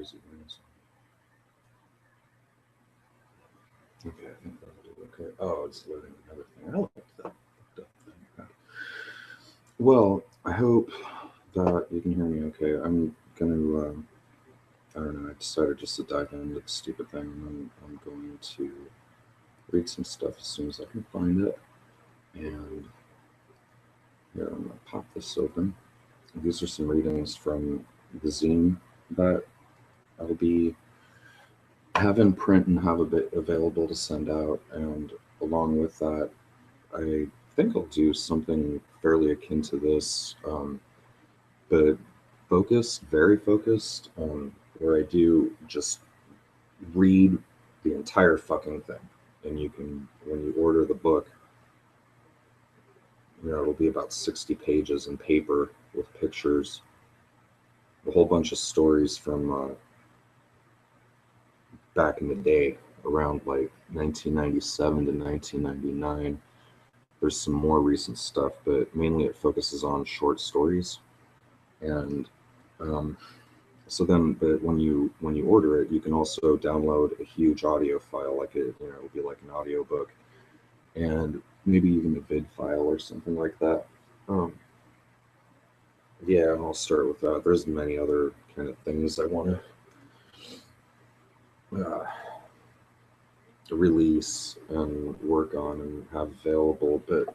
crazy things. Okay, I think that'll do. Okay. Oh, it's loading another thing. I like that fucked up thing. Okay. Well, I hope that you can hear me okay. I'm gonna, I don't know, I decided just to dive into the stupid thing, and then I'm going to read some stuff as soon as I can find it. And here, I'm gonna pop this open. These are some readings from the zine that I'll be have in print and have a bit available to send out. And along with that, I think I'll do something fairly akin to this, but focused, very focused, where I do just read the entire fucking thing. And you can, when you order the book, it'll be about 60 pages in paper with pictures, a whole bunch of stories from back in the day, around like 1997 to 1999. There's some more recent stuff, but mainly it focuses on short stories. And um, so then, but when you order it, you can also download a huge audio file, like it'll be like an audio book, and maybe even a vid file or something like that. Um, yeah, and I'll start with that. There's many other kind of things I want to release and work on and have available, but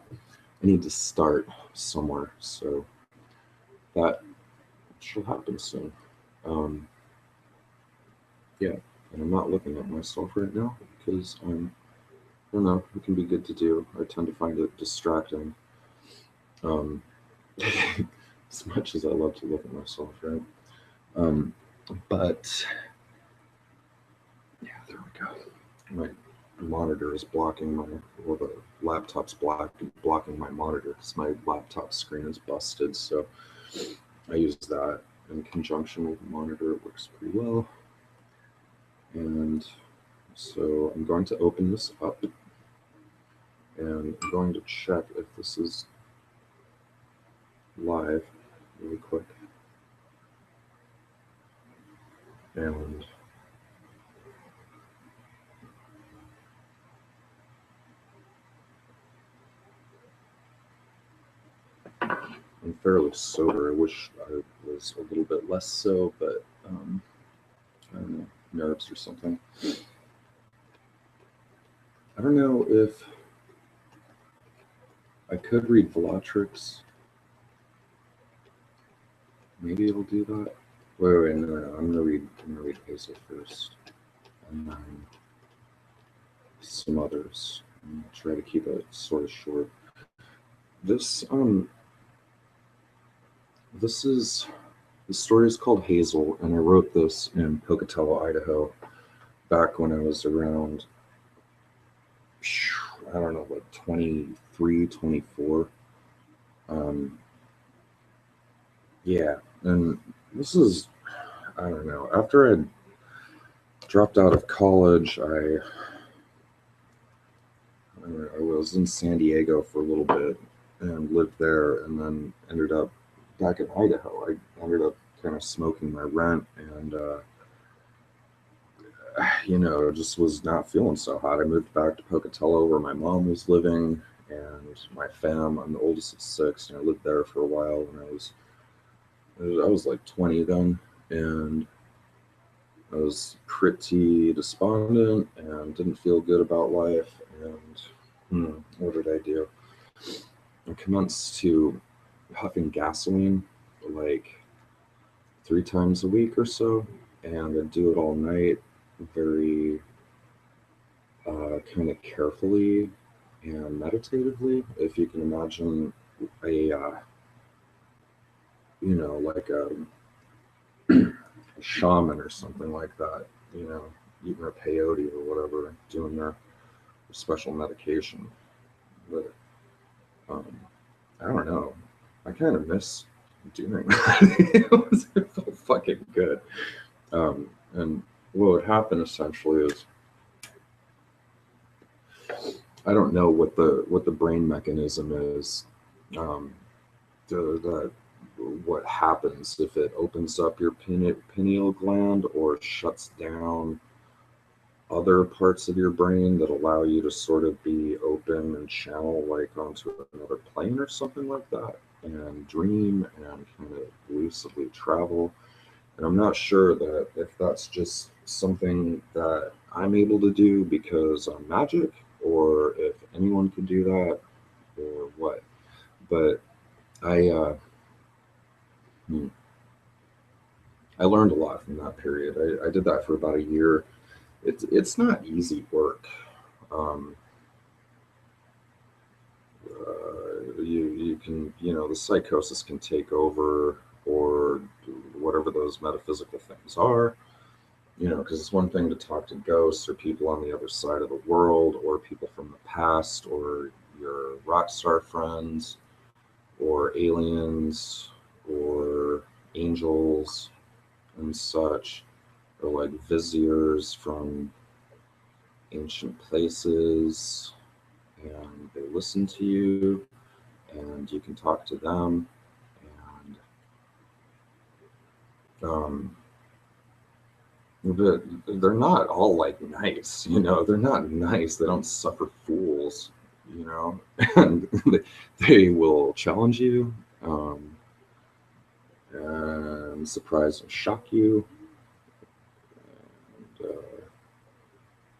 I need to start somewhere. So that should happen soon. Um, yeah, and I'm not looking at myself right now because I don't know, it can be good to do. I tend to find it distracting. Um, as much as I love to look at myself, right? Um, but yeah, there we go. My monitor is blocking my, well, the laptop's blocking my monitor because my laptop screen is busted. So I use that in conjunction with the monitor. It works pretty well. And so I'm going to open this up and I'm going to check if this is live really quick. And I'm fairly sober. I wish I was a little bit less so, but I don't know, nerves or something. I don't know if I could read Velotrix. Maybe it'll do that. Wait, no. I'm gonna read Hazel first, and then some others. And try to keep it sort of short. This this is the story is called Hazel, and I wrote this in Pocatello, Idaho, back when I was around, I don't know, like 23, 24. Um, yeah, and this is, I don't know, after I dropped out of college, I was in San Diego for a little bit and lived there, and then ended up back in Idaho. I ended up kind of smoking my rent, and just was not feeling so hot. I moved back to Pocatello where my mom was living, and my fam. I'm the oldest of six, and I lived there for a while. When I was like 20 then, and I was pretty despondent and didn't feel good about life. And what did I do? I commenced to huffing gasoline like 3 times a week or so, and I'd do it all night, very kind of carefully and meditatively. If you can imagine a, like a shaman or something like that, eating a peyote or whatever, doing their special medication. But um, I don't know. I kind of miss doing that. It felt fucking good. And what would happen essentially is I don't know what the brain mechanism is that what happens if it opens up your pineal gland or shuts down other parts of your brain that allow you to sort of be open and channel like onto another plane or something like that, and dream and kind of lucidly travel. And I'm not sure that if that's just something that I'm able to do because I'm magic, or if anyone could do that, or what. But I hmm, I learned a lot from that period. I did that for about a year. It's not easy work. Um, you can, the psychosis can take over, or whatever those metaphysical things are. Because it's one thing to talk to ghosts or people on the other side of the world, or people from the past, or your rock star friends, or aliens, or angels and such, or like viziers from ancient places, and they listen to you, and you can talk to them, and um, but they're not all like nice, they're not nice. They don't suffer fools, and they will challenge you, um, and surprise and shock you.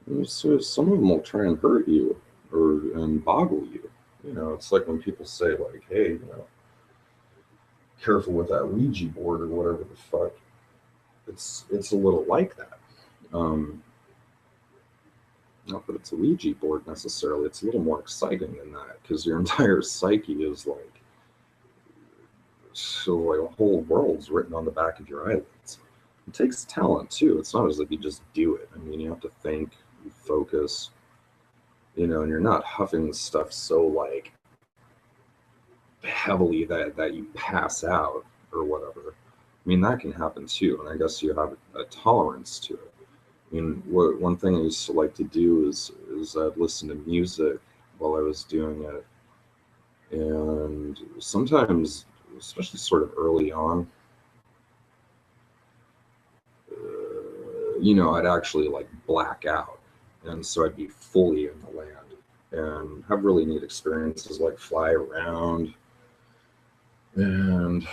And so some of them will try and hurt you, and boggle you. It's like when people say like, "Hey, careful with that Ouija board," or whatever the fuck. It's a little like that. Um, Not that it's a Ouija board necessarily. It's a little more exciting than that, because your entire psyche is like, so like a whole world's written on the back of your eyelids. It takes talent too. It's not as if you just do it. I mean, you have to think, you focus, and you're not huffing stuff so like heavily that you pass out or whatever. I mean, that can happen too, and I guess you have a tolerance to it. I mean, one thing I used to like to do is I'd listen to music while I was doing it, and sometimes, especially sort of early on, I'd actually like black out, and so I'd be fully in the land and have really neat experiences, like fly around and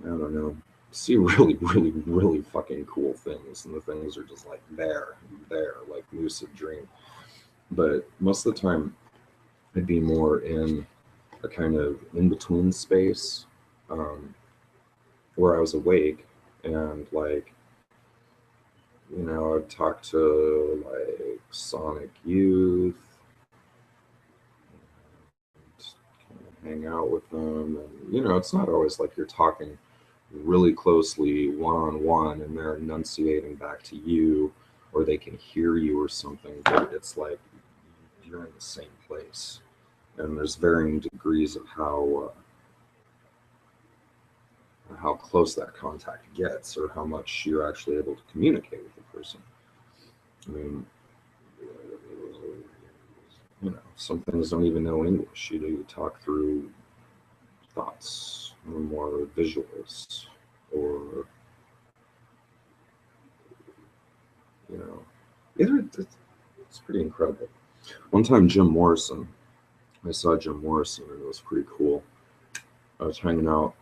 I don't know, see really, really, really fucking cool things, and the things are just like there, like lucid dream. But most of the time, I'd be more in a kind of in between space, um, where I was awake, and like, I'd talk to like Sonic Youth, and kind of hang out with them, and it's not always like you're talking really closely one on one and they're enunciating back to you, or they can hear you or something, but it's like you're in the same place, and there's varying degrees of how close that contact gets, or how much you're actually able to communicate with the person. I mean, some things don't even know English. You talk through thoughts, or more visuals, or you know, it's pretty incredible. One time, I saw Jim Morrison, and it was pretty cool. I was hanging out,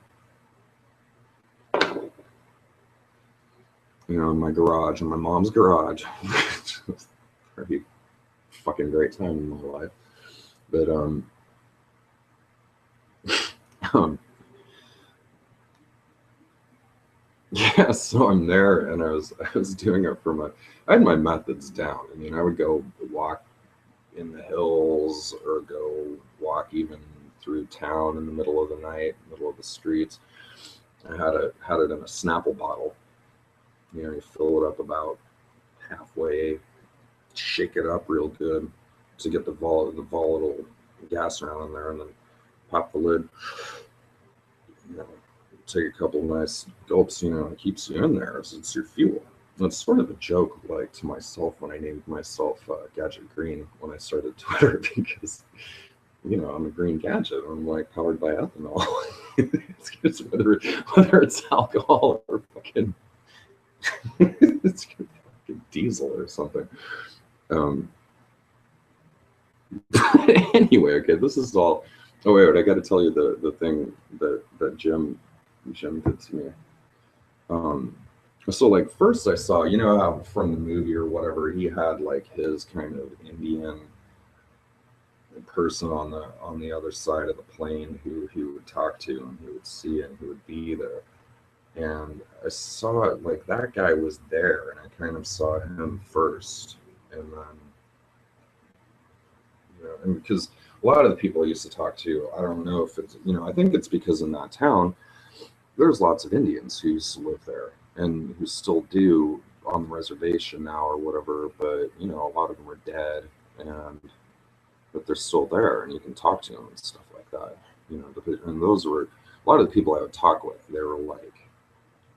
in my garage, in my mom's garage. Pretty fucking great time in my life. But um, yeah, so I'm there, and I was doing it I had my methods down. I mean, I would go walk in the hills, or go walk even through town in the middle of the night, middle of the streets. I had it in a Snapple bottle. You fill it up about halfway, shake it up real good to get the volatile gas around in there, and then pop the lid. You know, Take a couple nice gulps. It keeps you in there. It's your fuel. And it's sort of a joke, like, to myself, when I named myself Gadget Green when I started Twitter, because I'm a green gadget. I'm like powered by ethanol. It's just whether it's alcohol or fucking it's fucking diesel or something. Um, anyway, okay, this is all. Oh wait, I got to tell you the thing that Jim did to me. Um, so like first I saw, how from the movie or whatever, he had like his kind of Indian person on the other side of the plane who he would talk to and he would see and he would be there. And I saw it like that guy was there, and I kind of saw him first, and then and because a lot of the people I used to talk to, I don't know if it's I think it's because in that town there's lots of Indians who used to live there and who still do on the reservation now or whatever, but a lot of them are dead, and but they're still there and you can talk to them and stuff like that. And those were a lot of the people I would talk with. They were like,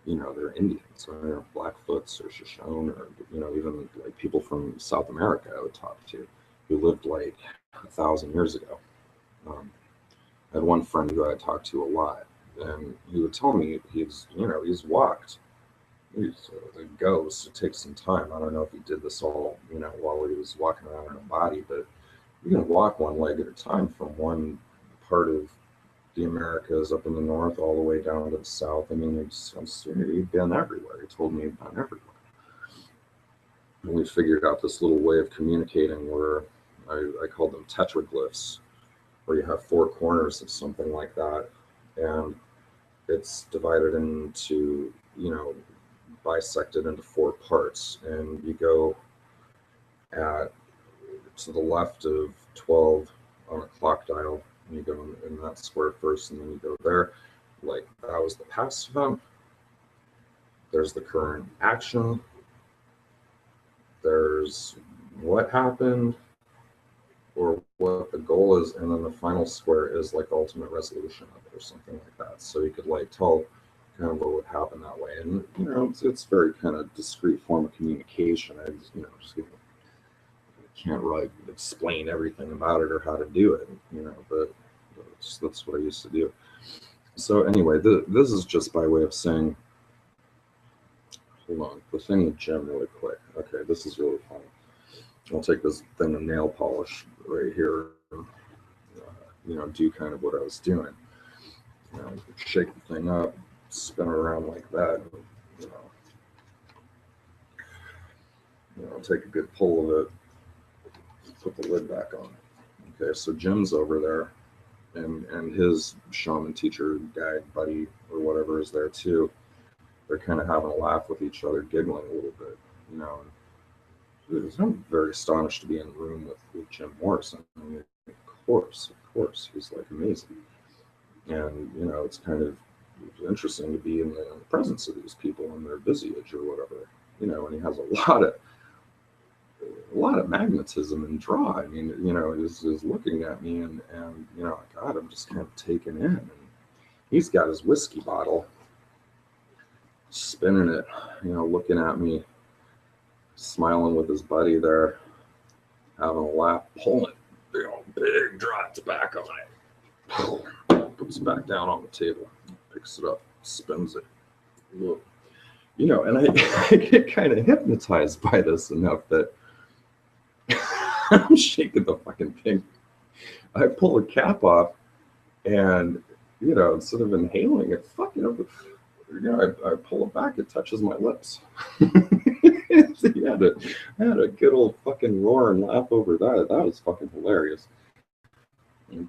they're Indians, or Blackfoots or Shoshone, or even like people from South America I would talk to who lived like 1,000 years ago. I had one friend who I talked to a lot, and he would tell me he's walked. He's a ghost. It takes some time. I don't know if he did this all while he was walking around in a body, but you can walk one leg at a time from one part of the Americas up in the north all the way down to the south. I mean, he'd been everywhere. He told me he'd been everywhere. And we figured out this little way of communicating where I called them tetraglyphs, where you have four corners of something like that, and it's divided into, bisected into four parts, and you go at to the left of 12 on a clock dial, and you go in that square first, and then you go there. Like, that was the past event. There's the current action. There's what happened or what the goal is, and then the final square is like the ultimate resolution of it or something like that. So you could like tell kind of what would happen that way. And it's very kind of discrete form of communication. I just can't really explain everything about it or how to do it, but that's what I used to do. So anyway, this is just by way of saying, hold on, the thing with Jim really quick. Okay, this is really funny. I'll take this thing of nail polish right here, do kind of what I was doing. Shake the thing up, spin it around like that, take a good pull of it, put the lid back on. Okay, so Jim's over there, and his shaman teacher, guide, buddy, or whatever is there too. They're kind of having a laugh with each other, giggling a little bit, I'm very astonished to be in the room with Jim Morrison. I mean, of course, he's like amazing, and it's kind of interesting to be in the presence of these people and their visage or whatever, and he has a lot of magnetism and draw. I mean, is looking at me and God, I'm just kind of taken in. And he's got his whiskey bottle, spinning it, looking at me, smiling with his buddy there, having a laugh, pulling big dry tobacco on it. Puts it back down on the table, picks it up, spins it. Look. And I get kind of hypnotized by this enough that I'm shaking the fucking thing. I pull the cap off, and instead of inhaling it, I pull it back. It touches my lips. I had a good old fucking roar and laugh over that. That was fucking hilarious. And,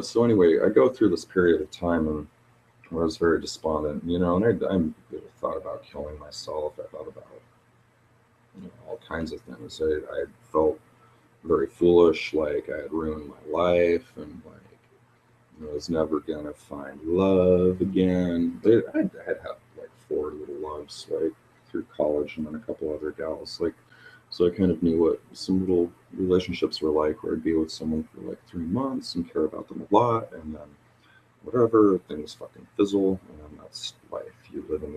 so anyway, I go through this period of time and where I was very despondent, and I thought about killing myself. I thought about all kinds of things. I felt very foolish, like I had ruined my life, and like I was never gonna find love again. I had like 4 little loves, like through college, and then a couple other gals, like. So I kind of knew what some little relationships were like, where I'd be with someone for like 3 months and care about them a lot, and then whatever, things fucking fizzle, and that's life. You live and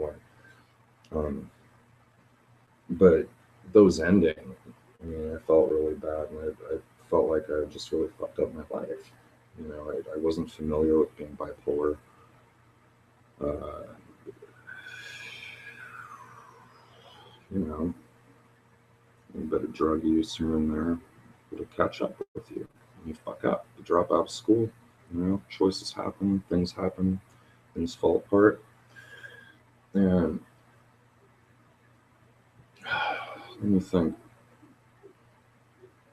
learn. But those ending, I mean, I felt really bad, and I felt like I just really fucked up my life. You know, I wasn't familiar with being bipolar. Uh, you know, a bit of drug use here and there, it'll catch up with you. And you fuck up. You drop out of school. You know, choices happen, things fall apart. And let me think.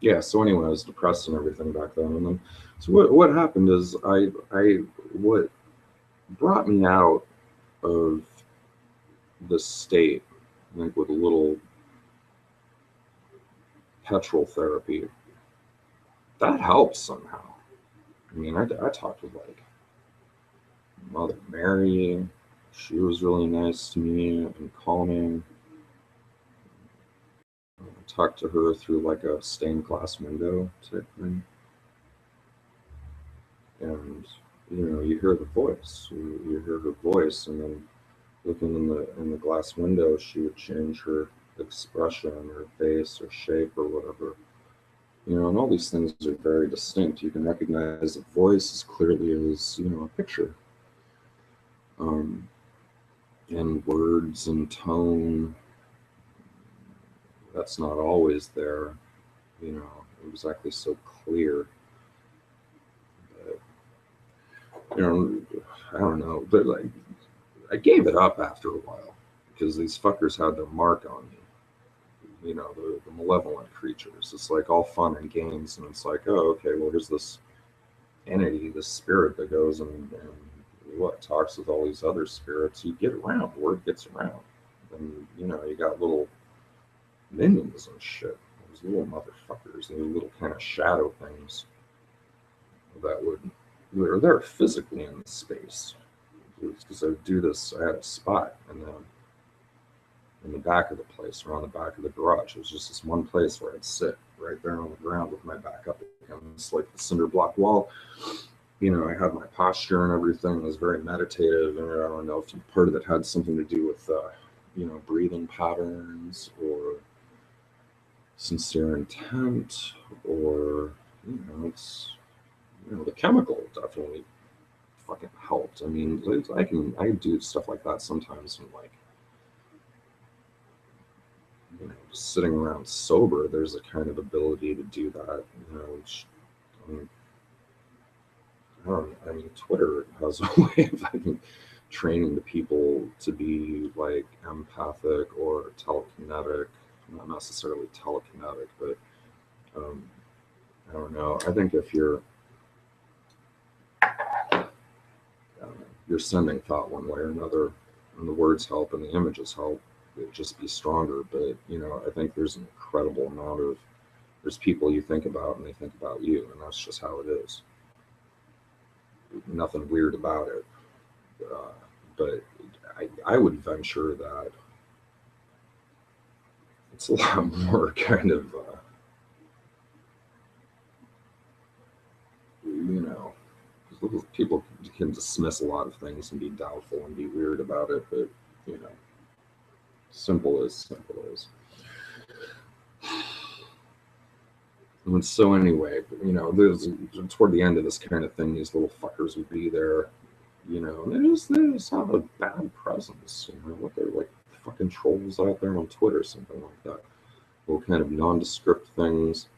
Yeah. So anyway, I was depressed and everything back then. And then, so what happened is what brought me out of the state, like with a little petrol therapy, that helps somehow. I mean, I talked with like Mother Mary. She was really nice to me and calming. I talked to her through like a stained glass window type thing, and you hear the voice. You hear her voice, and then looking in the glass window, she would change her expression, her face, or shape, or whatever. And all these things are very distinct. You can recognize the voice as clearly as a picture, um, and words and tone. That's not always there, exactly so clear. But, I don't know, but like I gave it up after a while because these fuckers had their mark on me. The malevolent creatures. It's like all fun and games, and it's like, oh, okay, well, here's this entity, this spirit that goes and what talks with all these other spirits. You get around, word gets around, and you got little minions and shit. Those little motherfuckers, those little kind of shadow things that were there physically in the space. Because I would do this, I had a spot in the back of the place, around the back of the garage. It was just this one place where I'd sit right there on the ground with my back up against like the cinder block wall. I had my posture and everything. It was very meditative, and I don't know if part of it had something to do with breathing patterns or sincere intent, or it's the chemical definitely fucking helped. I mean, I do stuff like that sometimes, and like just sitting around sober, there's a kind of ability to do that. Which, I mean, Twitter has a way of training the people to be like empathic or telekinetic. Not necessarily telekinetic, but I don't know. I think if you're sending thought one way or another, and the words help and the images help, it just be stronger. But I think there's an incredible amount of there's people you think about and they think about you, and that's just how it is. Nothing weird about it. But I would venture that it's a lot more kind of people can dismiss a lot of things and be doubtful and be weird about it, but simple as. And so anyway, there's toward the end of this kind of thing, these little fuckers would be there, and they just have a bad presence, what they're like fucking trolls out there on Twitter, something like that. Little kind of nondescript things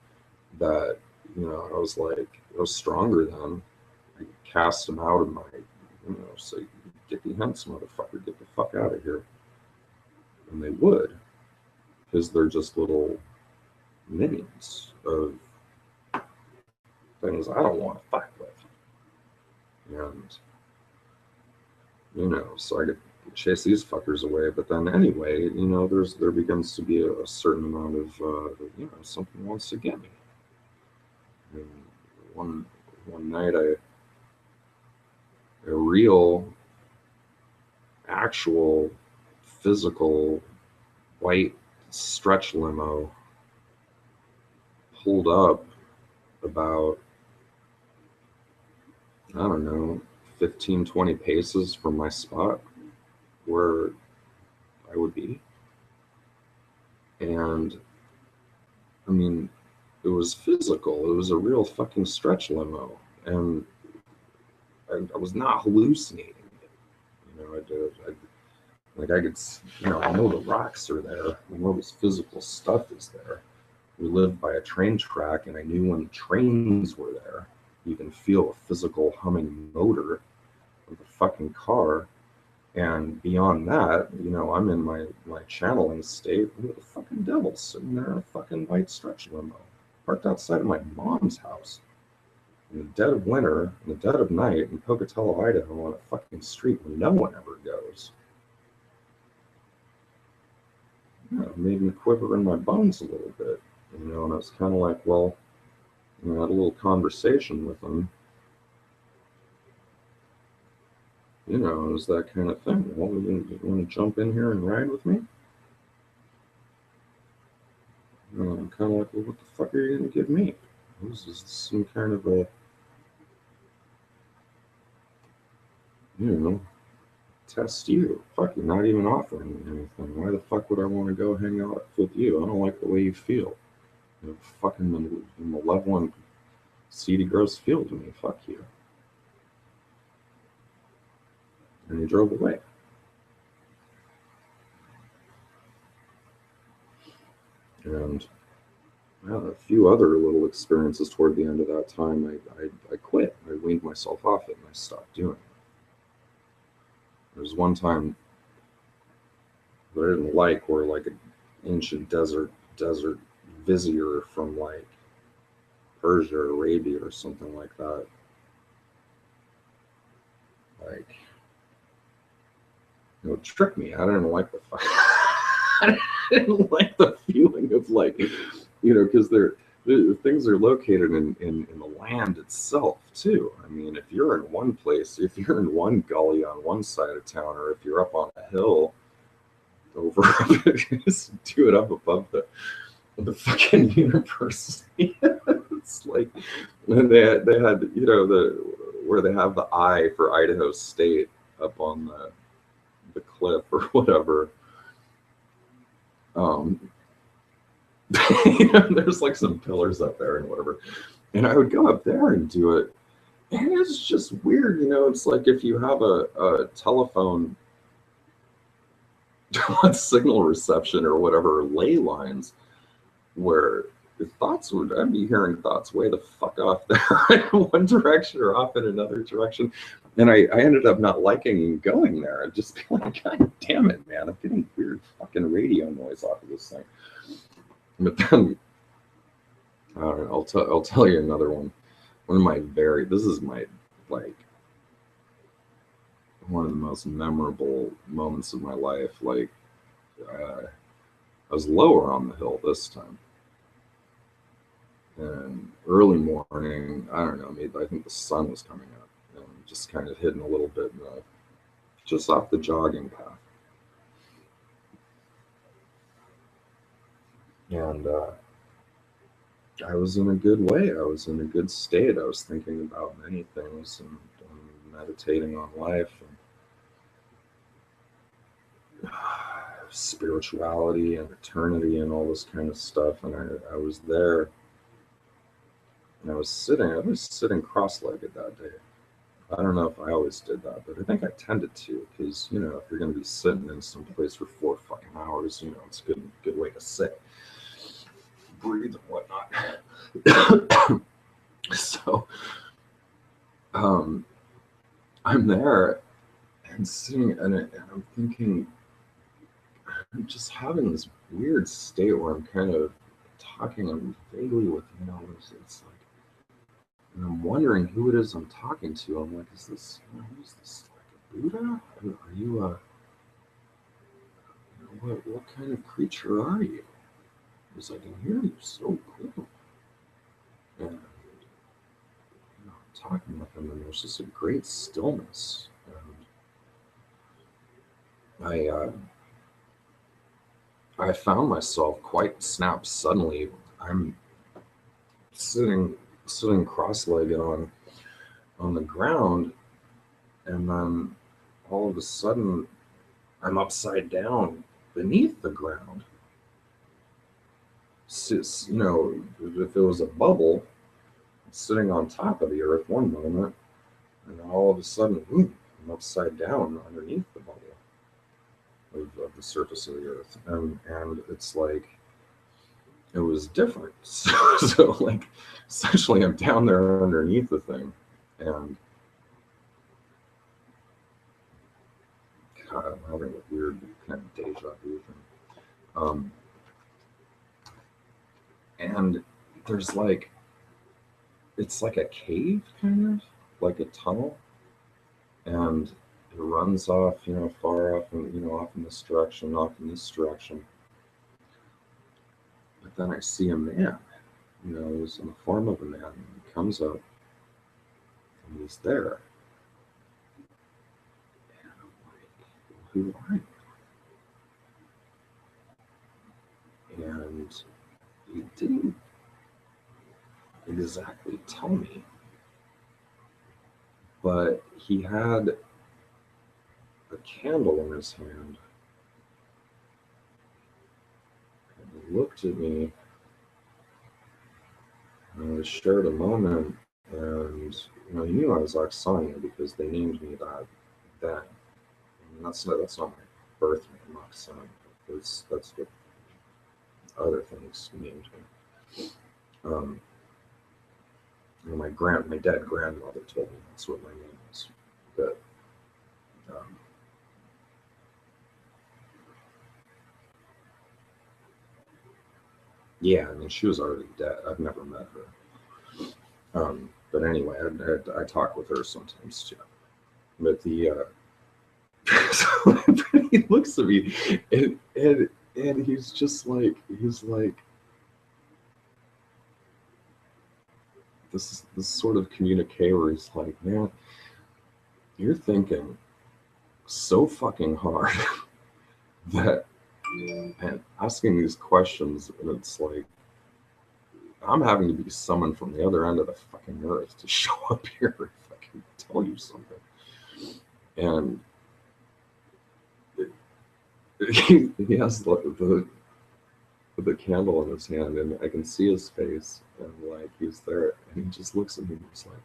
that, I was like, I was stronger than. I cast them out of my, say, get the hints, motherfucker, get the fuck out of here. And they would, because they're just little minions of things I don't want to fuck with. And, so I could chase these fuckers away. But then anyway, there begins to be a certain amount of, something wants to get me. And one night a real, actual, physical white stretch limo pulled up about, I don't know, 15, 20 paces from my spot where I would be. And I mean, It was physical. It was a real fucking stretch limo, and I was not hallucinating it. You know, like I could, I know the rocks are there. I know this physical stuff is there. We lived by a train track, and I knew when the trains were there. You can feel a physical humming motor of the fucking car. And beyond that, I'm in my channeling state with a fucking devil sitting there in a fucking white stretch limo, parked outside of my mom's house in the dead of winter, in the dead of night, in Pocatello, Idaho, on a fucking street where no one ever goes. It made me quiver in my bones a little bit, and I was kind of like, well, I had a little conversation with him. It was that kind of thing. Well, you want to jump in here and ride with me? I'm kind of like, well, what the fuck are you going to give me? This is some kind of a, test you. Fuck, you're not even offering me anything. Why the fuck would I want to go hang out with you? I don't like the way you feel. Fucking malevolent, seedy, gross feel to me. Fuck you. And he drove away. And I had a few other little experiences toward the end of that time. I quit. I weaned myself off it and I stopped doing it. There was one time that I didn't like where like an ancient desert vizier from like Persia or Arabia or something like that. Like, it tricked me. I didn't like the fuck. I didn't like the feeling of like, because things are located in the land itself too. I mean, if you're in one place, if you're in one gully on one side of town, or if you're up on a hill over do it up above the fucking university. It's like they had the where they have the eye for Idaho State up on the cliff or whatever. There's like some pillars up there and whatever, and I would go up there and do it, and it's just weird. It's like if you have a telephone signal reception or whatever, ley lines, where I'd be hearing thoughts way the fuck off there in one direction or off in another direction. And I ended up not liking going there. I'd just be like, God damn it, man, I'm getting weird fucking radio noise off of this thing. But then, I don't know, I'll tell you another one. This is my, like, one of the most memorable moments of my life. Like, I was lower on the hill this time. And early morning, I don't know, maybe I think the sun was coming up and just kind of hidden a little bit just off the jogging path. And I was in a good way. I was in a good state. I was thinking about many things and meditating on life and spirituality and eternity and all this kind of stuff. And I was there. And I was sitting cross-legged that day. I don't know if I always did that, but I think I tended to, because if you're going to be sitting in some place for 4 fucking hours, it's a good way to sit, breathe and whatnot. So, I'm there and sitting, and I'm thinking, I'm just having this weird state where I'm kind of talking vaguely with it's like. And I'm wondering who it is I'm talking to. I'm like, who is this? Like a Buddha? Are you what kind of creature are you? Because I can hear you so cool. And I'm talking with him, and there's just a great stillness. And I found myself quite snapped suddenly. I'm sitting cross-legged on the ground, and then all of a sudden I'm upside down beneath the ground, you know, if it was a bubble sitting on top of the earth one moment, and all of a sudden, I'm upside down underneath the bubble of the surface of the earth, and it's like it was different. So like, essentially, I'm down there underneath the thing, and God, I'm having a weird kind of deja vu thing. And there's like, it's like a cave, kind of like a tunnel, and it runs off, you know, far off, and you know, off in this direction, off in this direction. But then I see a man, you know, he's in the form of a man, and he comes up, and he's there, and I'm like, who are you? And he didn't exactly tell me, but he had a candle in his hand, and he looked at me, and we shared a moment, and you know, he knew I was Oksana because they named me that then. And that's not my birth name, Oksana. That's what other things named me. Um, you know, my dead grandmother told me that's what my name was. But um, yeah, I mean, she was already dead. I've never met her. But anyway, I talk with her sometimes too. But the so he looks at me, and he's just like, this sort of communique where he's like, man, you're thinking so fucking hard that, and asking these questions, and it's like I'm having to be summoned from the other end of the fucking earth to show up here if I can tell you something. And he has the candle in his hand, and I can see his face, and like he's there, and he just looks at me and he's like,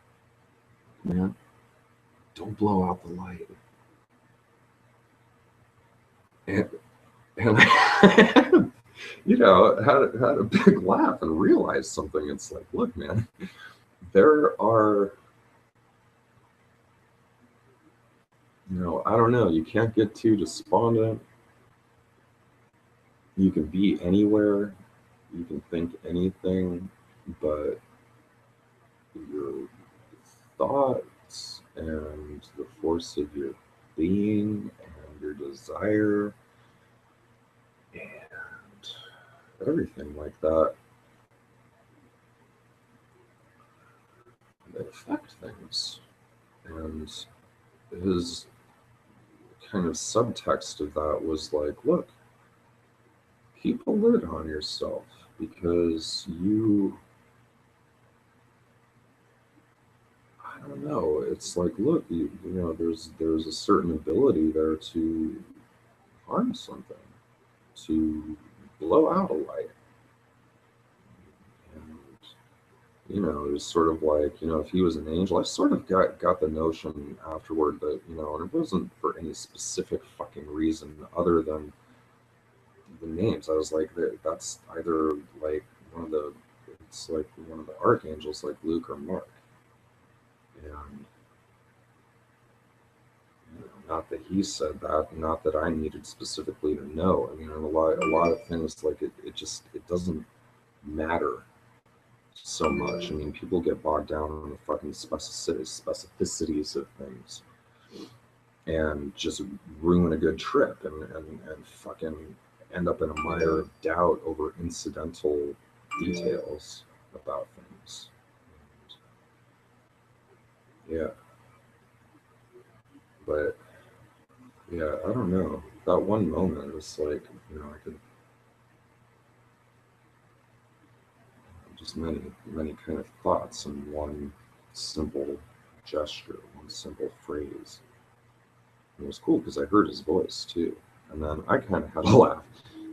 man, don't blow out the light. And I, you know, had a big laugh and realized something. It's like, look, man, there are, you know, I don't know, you can't get too despondent. You can be anywhere, you can think anything, but your thoughts and the force of your being and your desire and everything like that, they affect things. And his kind of subtext of that was like, look, keep a lid on yourself because I don't know, it's like, look, you know, there's a certain ability there to harm something, to blow out a light. And you know, it was sort of like, you know, if he was an angel, I sort of got the notion afterward that, you know, and it wasn't for any specific fucking reason other than the names. I was like, that's either like one of the, it's like one of the archangels, like Luke or Mark. And you know, not that he said that, not that I needed specifically to know. I mean, a lot of things like it doesn't matter so much. I mean, people get bogged down in the fucking specificities of things and just ruin a good trip and fucking end up in a mire of doubt over incidental details about things. And yeah, but yeah, I don't know. That one moment was like, you know, I could just many kind of thoughts in one simple gesture, one simple phrase. And it was cool because I heard his voice too. And then I kind of had a laugh.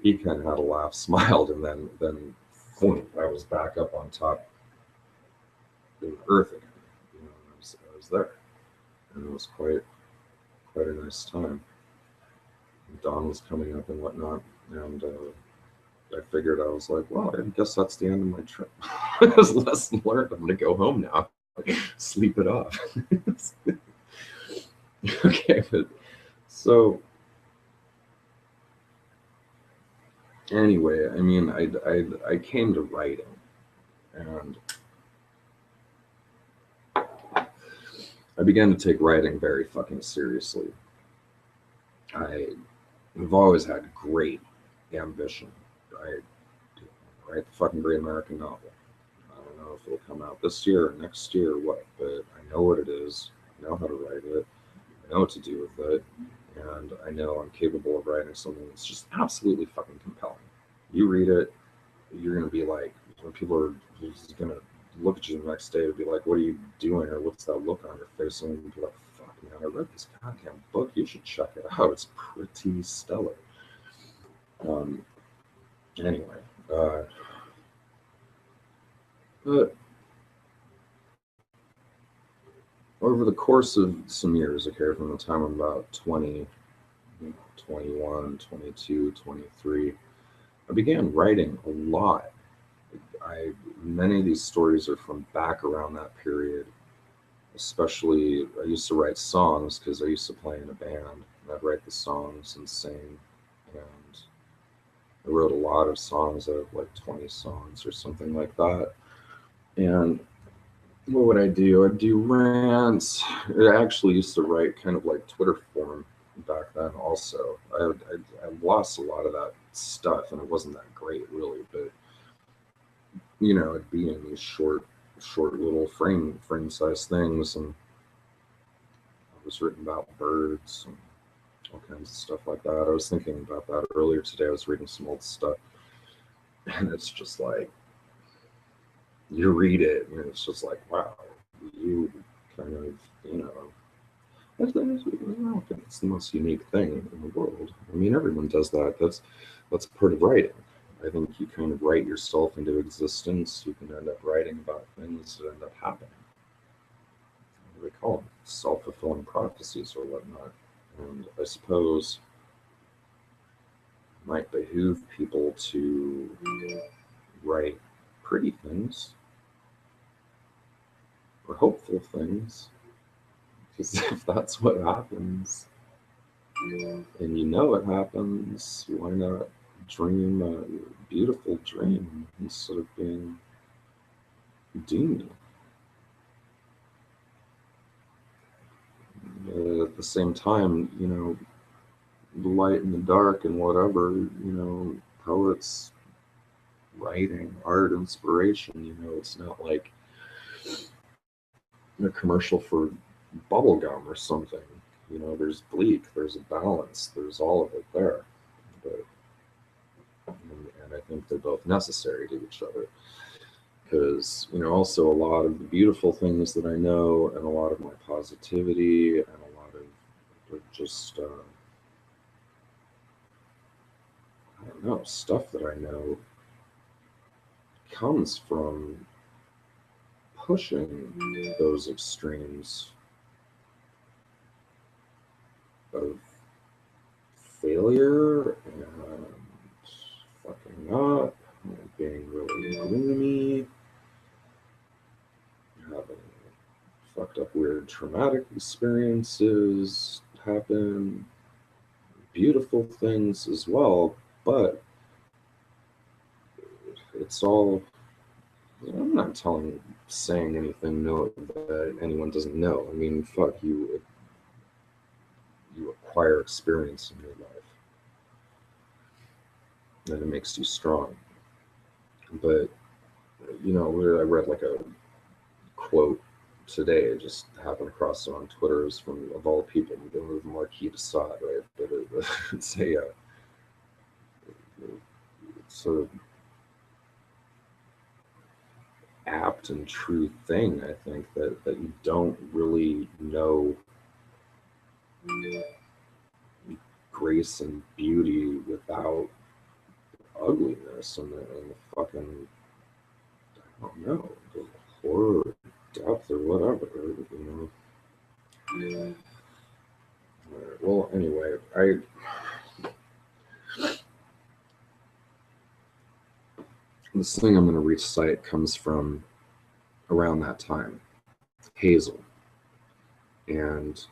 He kind of had a laugh, smiled, and then point, I was back up on top of the earth again. I was there, and it was quite a nice time. Dawn was coming up and whatnot, and I figured, I was like, well, I guess that's the end of my trip. It was lesson learned. I'm gonna go home now, sleep it off. Okay, but so anyway, I mean, I came to writing, and I began to take writing very fucking seriously. I've always had great ambition. I write the fucking great American novel. I don't know if it'll come out this year or next year or what, but I know what it is. I know how to write it. I know what to do with it, and I know I'm capable of writing something that's just absolutely fucking compelling. You read it, you're gonna be like, when people are just gonna look at you the next day and be like, "What are you doing?" or "What's that look on your face?" and you'll be like, "Fuck, man, I read this goddamn book. You should check it out. It's pretty stellar." Um, anyway, uh, but over the course of some years, okay, from the time I'm about 20, 21, 22, 23, I began writing a lot. Many of these stories are from back around that period. Especially, I used to write songs because I used to play in a band. And I'd write the songs and sing, and I wrote a lot of songs. I have like 20 songs or something like that. And what would I do? I'd do rants. I actually used to write kind of like Twitter form back then. Also, I lost a lot of that stuff, and it wasn't that great really. But it'd be in these short little frame size things, and it was written about birds and all kinds of stuff like that. I was thinking about that earlier today. I was reading some old stuff, and it's just like, you read it, and it's just like, wow, you kind of, I don't think it's the most unique thing in the world. I mean, everyone does that. That's part of writing. I think you kind of write yourself into existence. You can end up writing about things that end up happening. What do they call them? Self-fulfilling prophecies or whatnot. And I suppose it might behoove people to write pretty things or hopeful things. Because if that's what happens, and it happens, why not dream a beautiful dream instead of being doomed? At the same time, the light and the dark and whatever, poets, writing, art, inspiration, it's not like a commercial for bubble gum or something. There's bleak, there's a balance, there's all of it there. But and I think they're both necessary to each other. Because, also a lot of the beautiful things that I know, and a lot of my positivity, and a lot of just, I don't know, stuff that I know comes from pushing those extremes of failure and fucking up, and being really gloomy, having fucked up weird traumatic experiences happen, beautiful things as well, but it's all, I'm not saying anything that anyone doesn't know. I mean, fuck, you acquire experience in your life, and it makes you strong. But I read like a quote today. It just happened across it on Twitter. It's from, of all people, the Marquis de Sade, right? But it's a sort of apt and true thing. I think that you don't really know grace and beauty without ugliness and the fucking I don't know, the horror depth or whatever, you know. Yeah. Well, anyway, this thing I'm going to recite comes from around that time, Hazel. And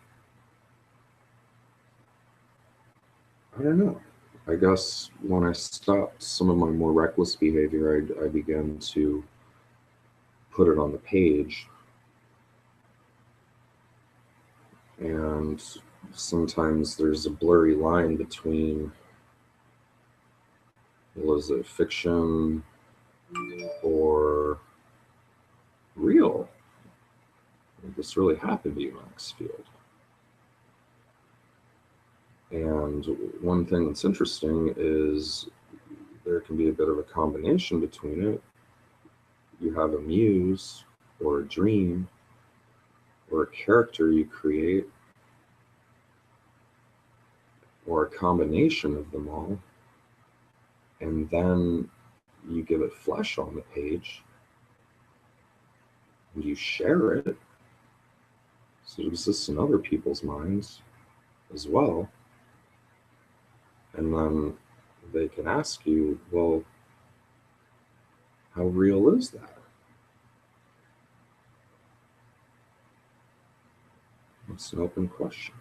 I don't know. I guess when I stopped some of my more reckless behavior, I began to put it on the page. And sometimes there's a blurry line between, was it fiction or real? This really happened to you, Maxfield. And one thing that's interesting is there can be a bit of a combination between it. You have a muse or a dream or a character you create or a combination of them all, and then you give it flesh on the page and you share it, so it exists in other people's minds as well. And then they can ask you, well, how real is that? It's an open question.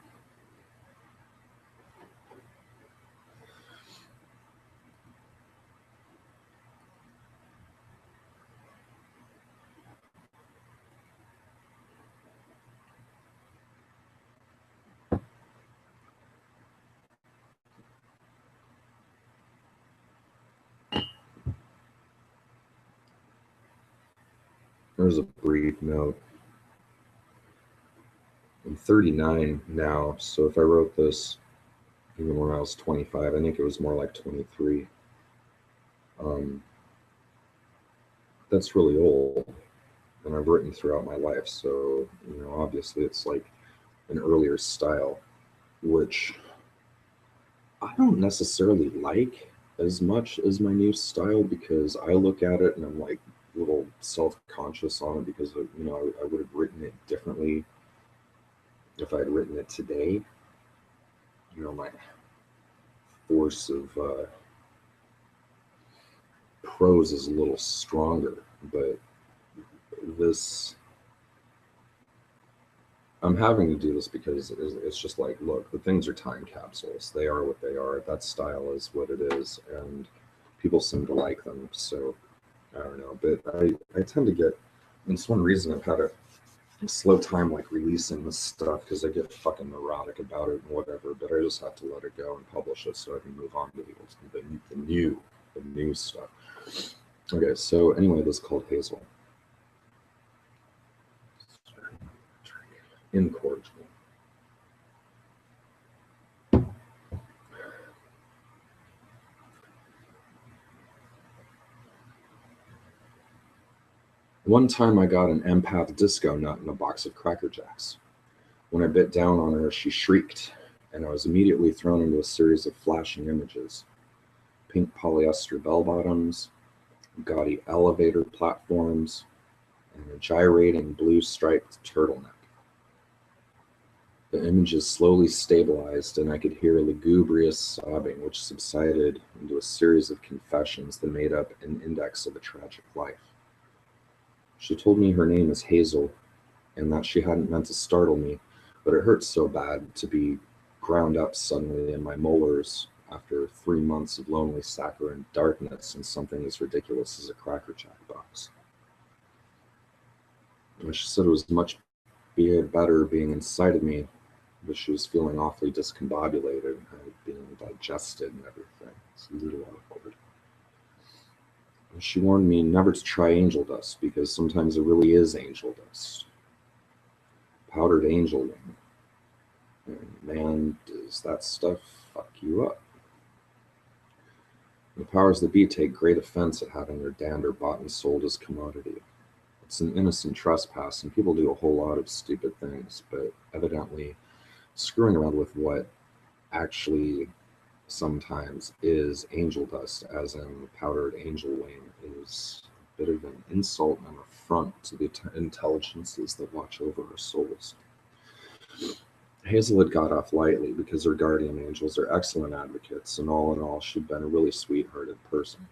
There's a brief note. I'm 39 now, so if I wrote this even when I was 25, I think it was more like 23. That's really old, and I've written throughout my life, so obviously it's like an earlier style, which I don't necessarily like as much as my new style, because I look at it and I'm like a little self-conscious on it, because I would have written it differently if I had written it today. My force of prose is a little stronger, but this, I'm having to do this because it's just like, look, the things are time capsules. They are what they are. That style is what it is, and people seem to like them. So I don't know, but I tend to get, and it's one reason I've had a slow time like releasing this stuff, because I get fucking neurotic about it and whatever. But I just have to let it go and publish it so I can move on to the new stuff. Okay, so anyway, this is called Hazel. Incorrigible. One time I got an empath disco nut in a box of Cracker Jacks. When I bit down on her, she shrieked, and I was immediately thrown into a series of flashing images. Pink polyester bell-bottoms, gaudy elevator platforms, and a gyrating blue-striped turtleneck. The images slowly stabilized, and I could hear lugubrious sobbing, which subsided into a series of confessions that made up an index of a tragic life. She told me her name is Hazel, and that she hadn't meant to startle me, but it hurt so bad to be ground up suddenly in my molars after 3 months of lonely saccharine darkness in something as ridiculous as a Cracker Jack box. And she said it was much better being inside of me, but she was feeling awfully discombobulated and being digested and everything. It's a little awkward. And she warned me never to try angel dust, because sometimes it really is angel dust. Powdered angel wing. And man, does that stuff fuck you up. The powers that be take great offense at having their dander bought and sold as commodity. It's an innocent trespass, and people do a whole lot of stupid things, but evidently screwing around with what actually sometimes is angel dust, as in powdered angel wing, is bit of an insult and an affront to the intelligences that watch over our souls. Hazel had got off lightly because her guardian angels are excellent advocates, and all in all, she'd been a really sweet-hearted person.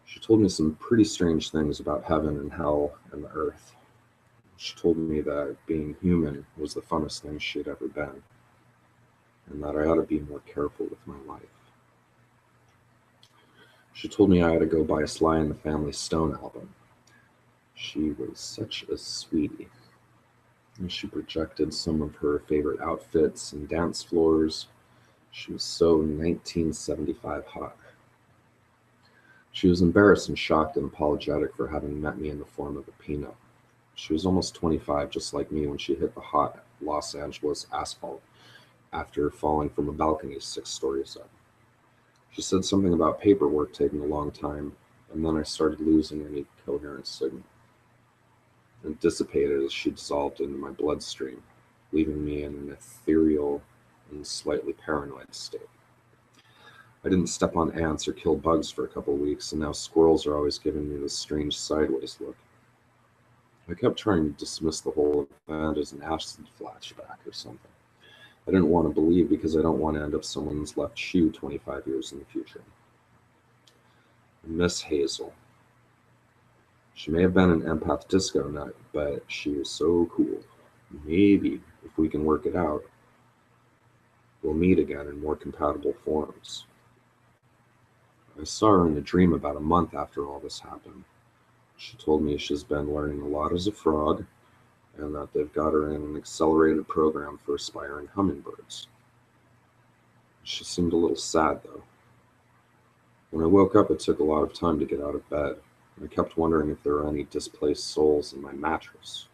She told me some pretty strange things about heaven and hell and the earth. She told me that being human was the funnest thing she'd ever been, and that I ought to be more careful with my life. She told me I ought to go buy a Sly and the Family Stone album. She was such a sweetie. And she projected some of her favorite outfits and dance floors. She was so 1975 hot. She was embarrassed and shocked and apologetic for having met me in the form of a peanut. She was almost 25, just like me, when she hit the hot Los Angeles asphalt after falling from a balcony 6 stories up. She said something about paperwork taking a long time, and then I started losing any coherent signal. It dissipated as she dissolved into my bloodstream, leaving me in an ethereal and slightly paranoid state. I didn't step on ants or kill bugs for a couple of weeks, and now squirrels are always giving me this strange sideways look. I kept trying to dismiss the whole event as an acid flashback or something. I didn't want to believe because I don't want to end up someone's left shoe 25 years in the future. Miss Hazel. She may have been an empath disco nut, but she was so cool. Maybe, if we can work it out, we'll meet again in more compatible forms. I saw her in a dream about a month after all this happened. She told me she's been learning a lot as a frog, and that they've got her in an accelerated program for aspiring hummingbirds. She seemed a little sad, though. When I woke up, it took a lot of time to get out of bed. I kept wondering if there were any displaced souls in my mattress.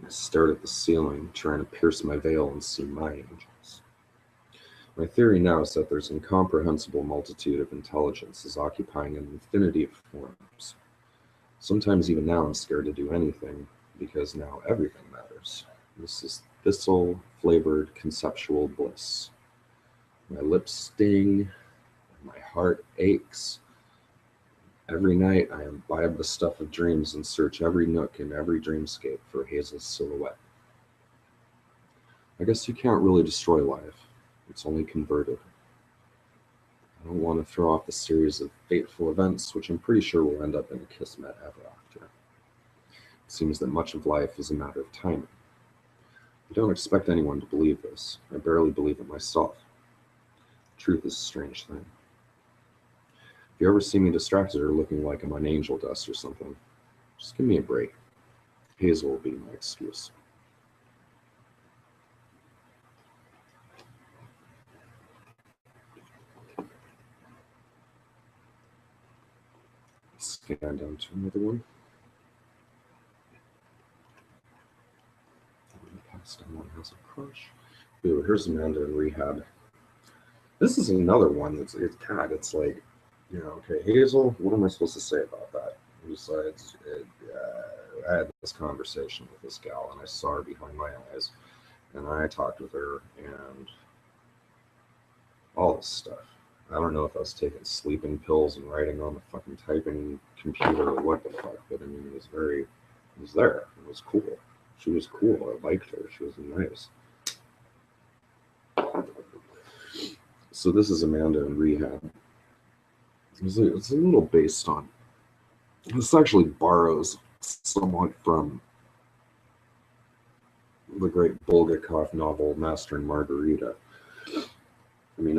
I stared at the ceiling, trying to pierce my veil and see my angels. My theory now is that there's an incomprehensible multitude of intelligences occupying an infinity of forms. Sometimes even now I'm scared to do anything, because now everything matters. This is thistle-flavored conceptual bliss. My lips sting, and my heart aches. Every night I imbibe the stuff of dreams and search every nook and every dreamscape for Hazel's silhouette. I guess you can't really destroy life. It's only converted. I don't want to throw off the series of fateful events, which I'm pretty sure will end up in a kismet ever after. It seems that much of life is a matter of timing. I don't expect anyone to believe this. I barely believe it myself. Truth is a strange thing. If you ever see me distracted or looking like I'm on angel dust or something, just give me a break. Hazel will be my excuse. Scan down to another one. Someone has a crush. Ooh, here's Amanda in rehab. This is another one that's God. It's like, okay, Hazel. What am I supposed to say about that? Besides, I had this conversation with this gal, and I saw her behind my eyes, and I talked with her, and all this stuff. I don't know if I was taking sleeping pills and writing on the fucking typing computer or what the fuck, but I mean, it was there. It was cool. She was cool. I liked her. She was nice. So this is Amanda in rehab. It's a little based on. This actually borrows somewhat from the great Bulgakov novel Master and Margarita. I mean,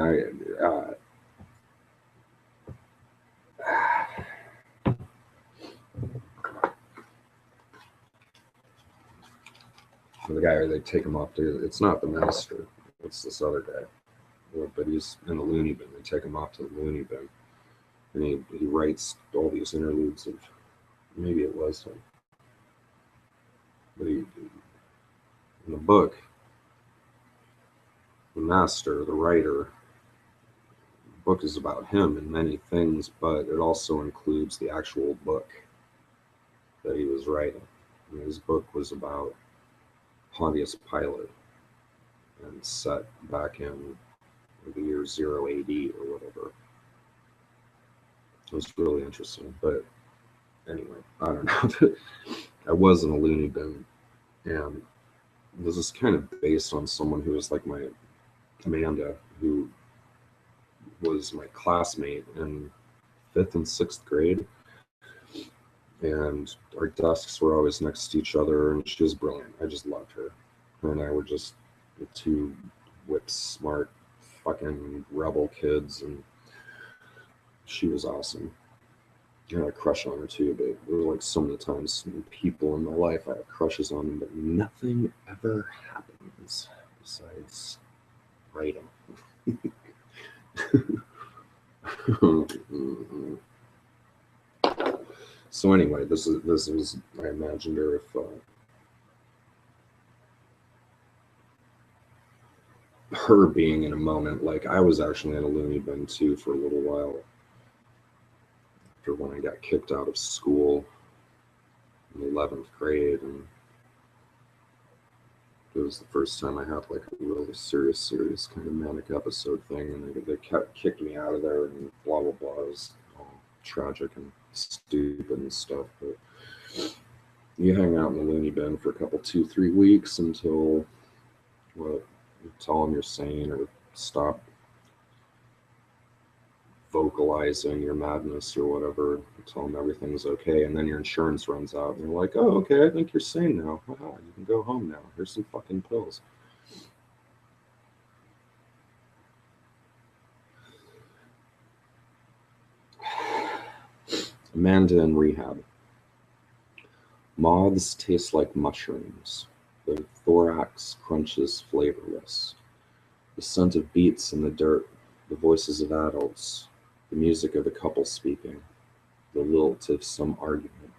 the guy they take him off to, it's not the master, it's this other guy, but he's in the loony bin. They take him off to the loony bin, and he writes all these interludes of, maybe it was him, but in the book, the master, the writer, the book is about him and many things, but it also includes the actual book that he was writing. And his book was about Pontius Pilate and set back in the year 0 AD or whatever. It was really interesting. But anyway, I don't know. I was in a loony bin, and this is kind of based on someone who was like my Amanda, who was my classmate in 5th and 6th grade. And our desks were always next to each other, and she was brilliant. I just loved her. Her and I were just the two whip smart fucking rebel kids, and she was awesome. I had a crush on her too, but there were like so many times people in my life I had crushes on them, but nothing ever happens besides writing. So anyway, this was I imagined her if her being in a moment like I was actually in a loony bin too for a little while after when I got kicked out of school in 11th grade, and it was the first time I had like a really serious kind of manic episode thing, and they kicked me out of there and blah blah blah. It was all tragic and stupid and stuff, but you hang out in the loony bin for a couple 2-3 weeks until what you tell them you're sane or stop vocalizing your madness or whatever, you tell them everything's okay, and then your insurance runs out and they're like, oh okay, I think you're sane now. Wow, you can go home now, here's some fucking pills. Amanda in rehab. Moths taste like mushrooms. Their thorax crunches flavorless. The scent of beets in the dirt, the voices of adults, the music of a couple speaking, the lilt of some argument.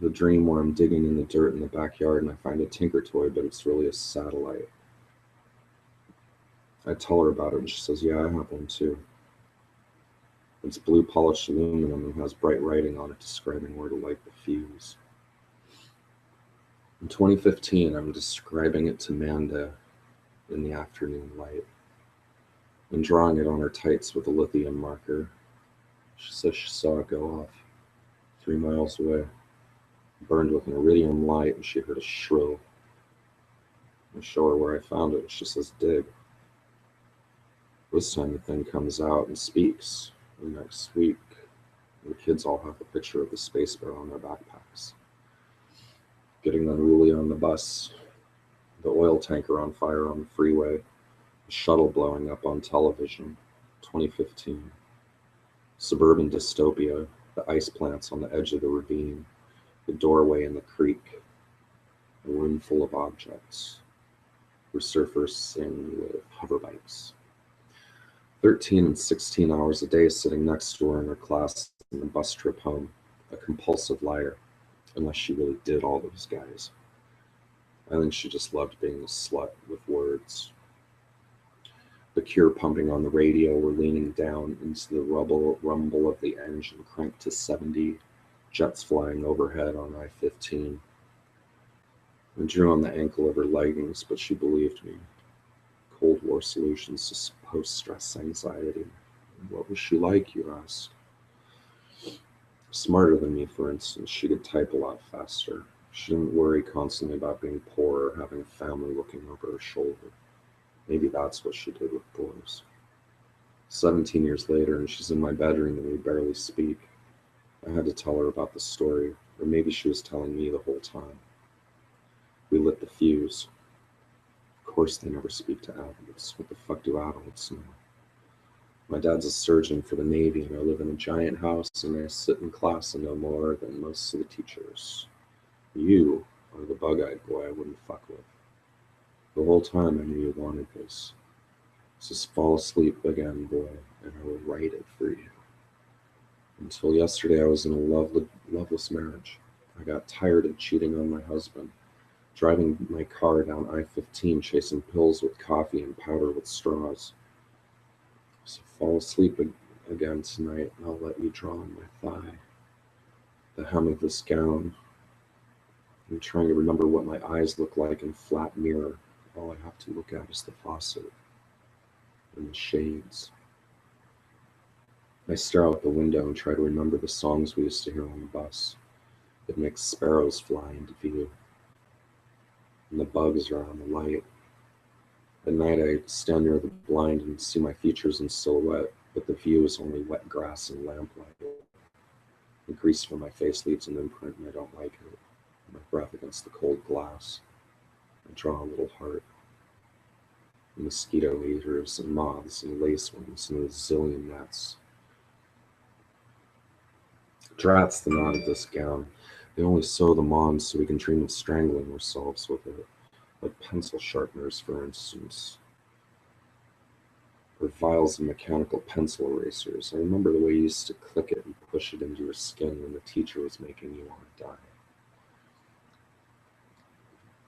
The dream where I'm digging in the dirt in the backyard and I find a Tinker toy, but it's really a satellite. I tell her about it and she says, yeah, I have one too. It's blue polished aluminum and has bright writing on it describing where to light the fuse. In 2015, I'm describing it to Amanda in the afternoon light and drawing it on her tights with a lithium marker. She says she saw it go off 3 miles away, burned with an iridium light, and she heard a shrill. I show her where I found it, and she says, dig. This time the thing comes out and speaks. And next week, the kids all have a picture of the space bear on their backpacks. Getting unruly on the bus, the oil tanker on fire on the freeway, the shuttle blowing up on television, 2015. Suburban dystopia, the ice plants on the edge of the ravine, the doorway in the creek, a room full of objects, where surfers sing with hover bikes. 13 and 16 hours a day sitting next to her in her class on the bus trip home, a compulsive liar, unless she really did all those guys. I think she just loved being a slut with words. The Cure pumping on the radio, we're leaning down into the rumble of the engine cranked to 70, jets flying overhead on I-15. I drew on the ankle of her leggings, but she believed me. Cold War solutions to post-stress anxiety. What was she like, you ask? Smarter than me, for instance, she could type a lot faster. She didn't worry constantly about being poor or having a family looking over her shoulder. Maybe that's what she did with boys. 17 years later, and she's in my bedroom and we barely speak. I had to tell her about the story, or maybe she was telling me the whole time. We lit the fuse. Of course they never speak to adults. What the fuck do adults know? My dad's a surgeon for the Navy, and I live in a giant house, and I sit in class and know more than most of the teachers. You are the bug-eyed boy I wouldn't fuck with. The whole time I knew you wanted this. Just fall asleep again, boy, and I will write it for you. Until yesterday, I was in a loveless marriage. I got tired of cheating on my husband, driving my car down I-15, chasing pills with coffee and powder with straws. So fall asleep again tonight, and I'll let you draw on my thigh. The hem of this gown. I'm trying to remember what my eyes look like in a flat mirror. All I have to look at is the faucet. and the shades. I stare out the window and try to remember the songs we used to hear on the bus. It makes sparrows fly into view, and the bugs are on the light. At night, I stand near the blind and see my features in silhouette, but the view is only wet grass and lamplight. The grease from my face leaves an imprint, and I don't like it. My breath against the cold glass. I draw a little heart. Mosquito eaters and moths and lacewings and a zillion nets. Drat's the knot of this gown. They only sew them on so we can dream of strangling ourselves with it, like pencil sharpeners, for instance, or vials of mechanical pencil erasers. I remember the way you used to click it and push it into your skin when the teacher was making you want to die.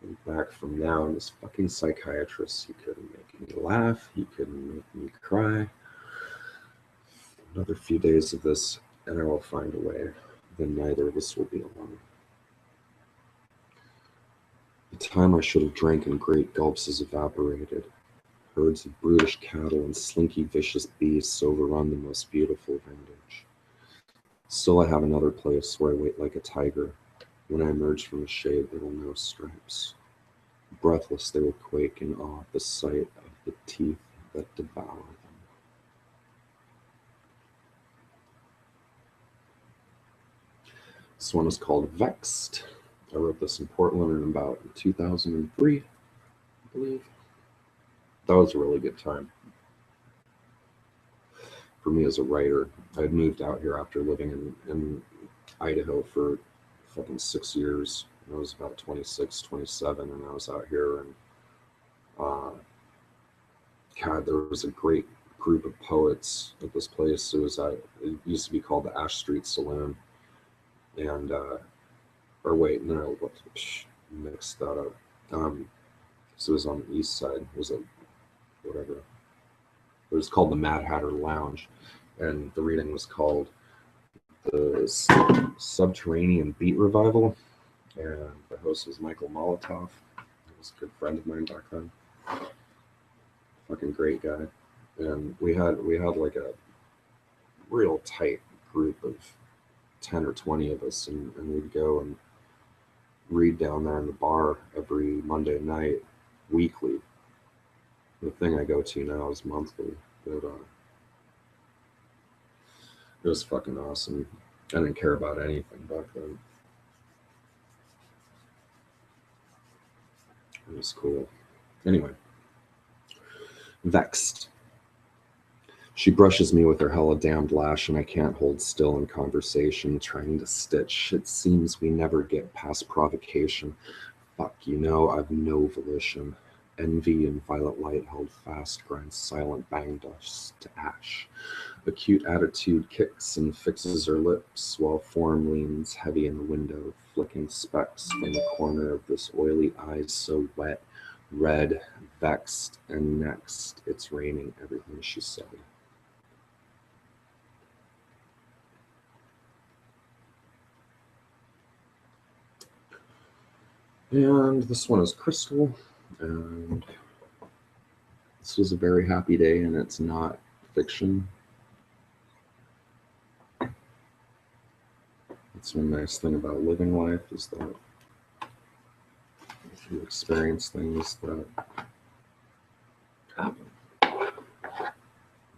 And back from now, this fucking psychiatrist, he couldn't make me laugh, he couldn't make me cry. Another few days of this, and I will find a way. Then neither of us will be alone. The time I should have drank in great gulps has evaporated. Herds of brutish cattle and slinky, vicious beasts overrun the most beautiful vintage. Still, I have another place where I wait like a tiger. When I emerge from the shade, they will know stripes. Breathless, they will quake in awe at the sight of the teeth that devour them. This one is called Vexed. I wrote this in Portland in about 2003, I believe. That was a really good time for me as a writer. I had moved out here after living in Idaho for fucking 6 years. I was about 26, 27, and I was out here, and God, there was a great group of poets at this place. It used to be called the Ash Street Saloon, and or wait, no, mixed that up. So it was on the east side. It was a whatever. It was called the Mad Hatter Lounge, and the reading was called the Subterranean Beat Revival, and the host was Michael Molotov. He was a good friend of mine back then. Fucking great guy, and we had like a real tight group of 10 or 20 of us, and we'd go and read down there in the bar every Monday night, weekly. The thing I go to now is monthly, but it was fucking awesome. I didn't care about anything back then. It was cool. Anyway, Vexed. She brushes me with her hella damned lash, and I can't hold still in conversation, trying to stitch. It seems we never get past provocation. Fuck, I've no volition. Envy and violet light held fast grinds silent bang dust to ash. Acute attitude kicks and fixes her lips, while form leans heavy in the window, flicking specks from the corner of this oily eyes so wet, red, vexed, and next it's raining everything she said. And this one is Crystal, and this was a very happy day, and it's not fiction. That's one nice thing about living life, is that if you experience things that happen,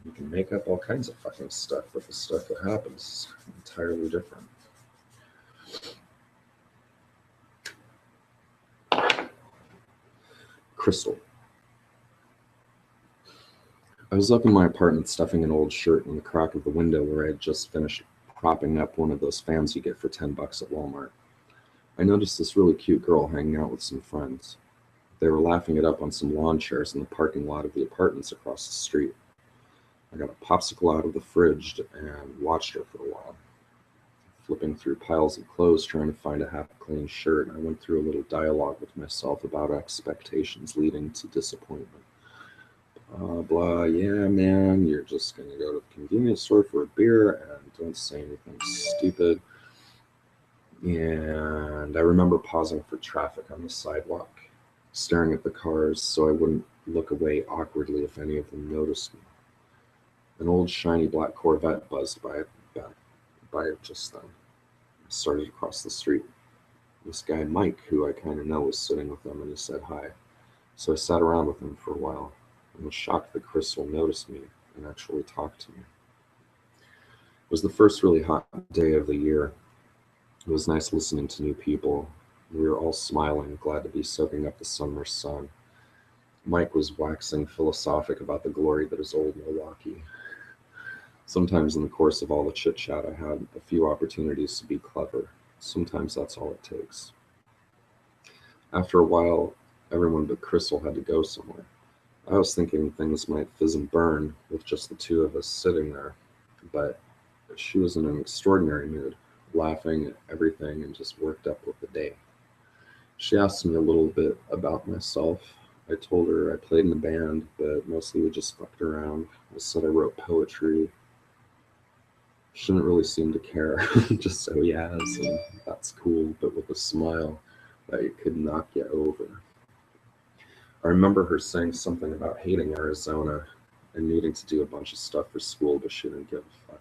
you can make up all kinds of fucking stuff, but the stuff that happens is entirely different. Crystal. I was up in my apartment stuffing an old shirt in the crack of the window where I had just finished propping up one of those fans you get for $10 at Walmart. I noticed this really cute girl hanging out with some friends. They were laughing it up on some lawn chairs in the parking lot of the apartments across the street. I got a popsicle out of the fridge and watched her for a while. Flipping through piles of clothes trying to find a half-clean shirt, I went through a little dialogue with myself about expectations leading to disappointment. Blah, yeah, man, you're just going to go to the convenience store for a beer and don't say anything stupid. And I remember pausing for traffic on the sidewalk, staring at the cars so I wouldn't look away awkwardly if any of them noticed me. An old shiny black Corvette buzzed by it just then. I started across the street. This guy Mike, who I kind of know, was sitting with them, and he said hi. So I sat around with him for a while and was shocked that Crystal noticed me and actually talked to me. It was the first really hot day of the year. It was nice listening to new people. We were all smiling, glad to be soaking up the summer sun. Mike was waxing philosophic about the glory that is old Milwaukee. Sometimes in the course of all the chit-chat, I had a few opportunities to be clever. Sometimes that's all it takes. After a while, everyone but Crystal had to go somewhere. I was thinking things might fizz and burn with just the two of us sitting there, but she was in an extraordinary mood, laughing at everything and just worked up with the day. She asked me a little bit about myself. I told her I played in a band, but mostly we just fucked around. I said I wrote poetry. She didn't really seem to care, just so yes, and that's cool, but with a smile that you could not get over. I remember her saying something about hating Arizona and needing to do a bunch of stuff for school, but she didn't give a fuck.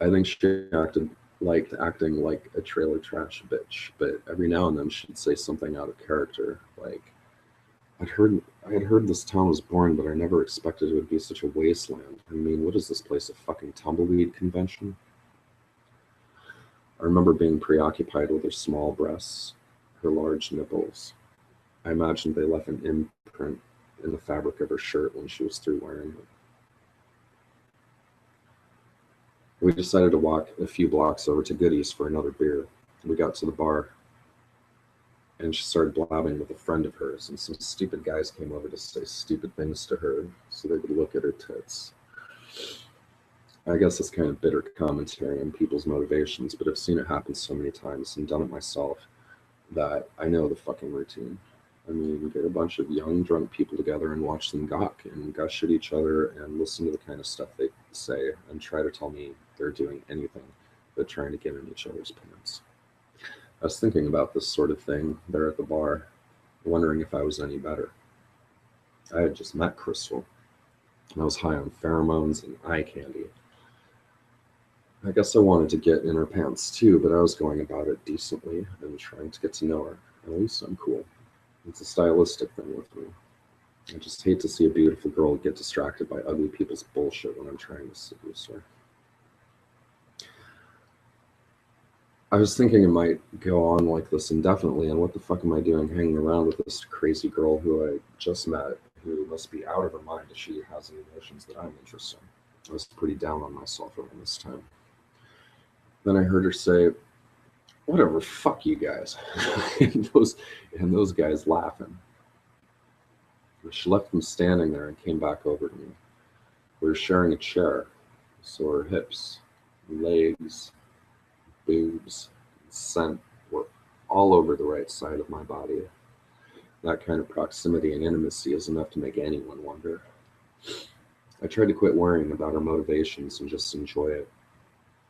I think she liked acting like a trailer trash bitch, but every now and then she'd say something out of character, like, I had heard this town was boring, but I never expected it would be such a wasteland. I mean, what is this place, a fucking tumbleweed convention? I remember being preoccupied with her small breasts, her large nipples. I imagined they left an imprint in the fabric of her shirt when she was through wearing it. We decided to walk a few blocks over to Goody's for another beer. We got to the bar, and she started blabbing with a friend of hers, and some stupid guys came over to say stupid things to her so they could look at her tits. I guess it's kind of bitter commentary on people's motivations, but I've seen it happen so many times and done it myself that I know the fucking routine. I mean, get a bunch of young, drunk people together and watch them gawk and gush at each other and listen to the kind of stuff they say and try to tell me they're doing anything but trying to get in each other's pants. I was thinking about this sort of thing there at the bar, wondering if I was any better. I had just met Crystal, and I was high on pheromones and eye candy. I guess I wanted to get in her pants too, but I was going about it decently and trying to get to know her. At least I'm cool. It's a stylistic thing with me. I just hate to see a beautiful girl get distracted by ugly people's bullshit when I'm trying to seduce her. I was thinking it might go on like this indefinitely, and what the fuck am I doing hanging around with this crazy girl who I just met, who must be out of her mind if she has any emotions that I'm interested in. I was pretty down on myself around this time. Then I heard her say, whatever, fuck you guys. and those guys laughing. She left them standing there and came back over to me. We were sharing a chair, so her hips, legs, boobs, and scent were all over the right side of my body. That kind of proximity and intimacy is enough to make anyone wonder. I tried to quit worrying about her motivations and just enjoy it.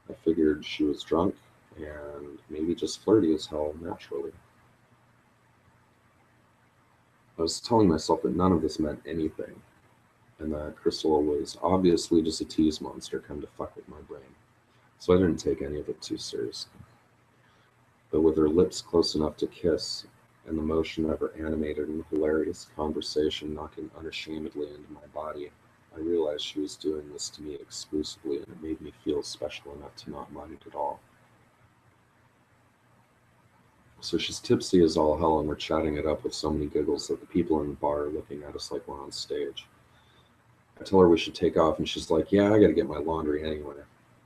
I figured she was drunk and maybe just flirty as hell naturally. I was telling myself that none of this meant anything, and that Crystal was obviously just a tease monster come to fuck with my brain, so I didn't take any of it too seriously. But with her lips close enough to kiss, and the motion of her animated and hilarious conversation knocking unashamedly into my body, I realized she was doing this to me exclusively, and it made me feel special enough to not mind at all. So she's tipsy as all hell, and we're chatting it up with so many giggles that the people in the bar are looking at us like we're on stage. I tell her we should take off, and she's like, yeah, I gotta get my laundry anyway.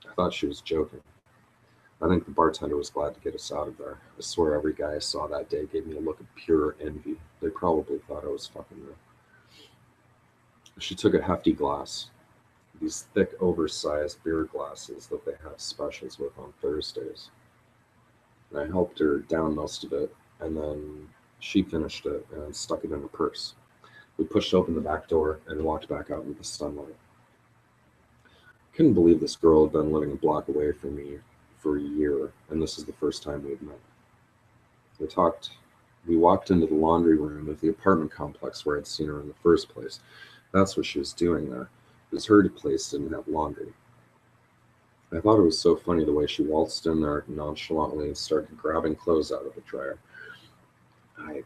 I thought she was joking. I think the bartender was glad to get us out of there. I swear every guy I saw that day gave me a look of pure envy. They probably thought I was fucking her. She took a hefty glass, these thick, oversized beer glasses that they have specials with on Thursdays. And I helped her down most of it, and then she finished it and stuck it in her purse. We pushed open the back door and walked back out into the sunlight. I couldn't believe this girl had been living a block away from me for a year, and this is the first time we'd met. We talked We walked into the laundry room of the apartment complex where I'd seen her in the first place. That's what she was doing there. It was her place didn't have laundry. I thought it was so funny the way she waltzed in there nonchalantly and started grabbing clothes out of the dryer. I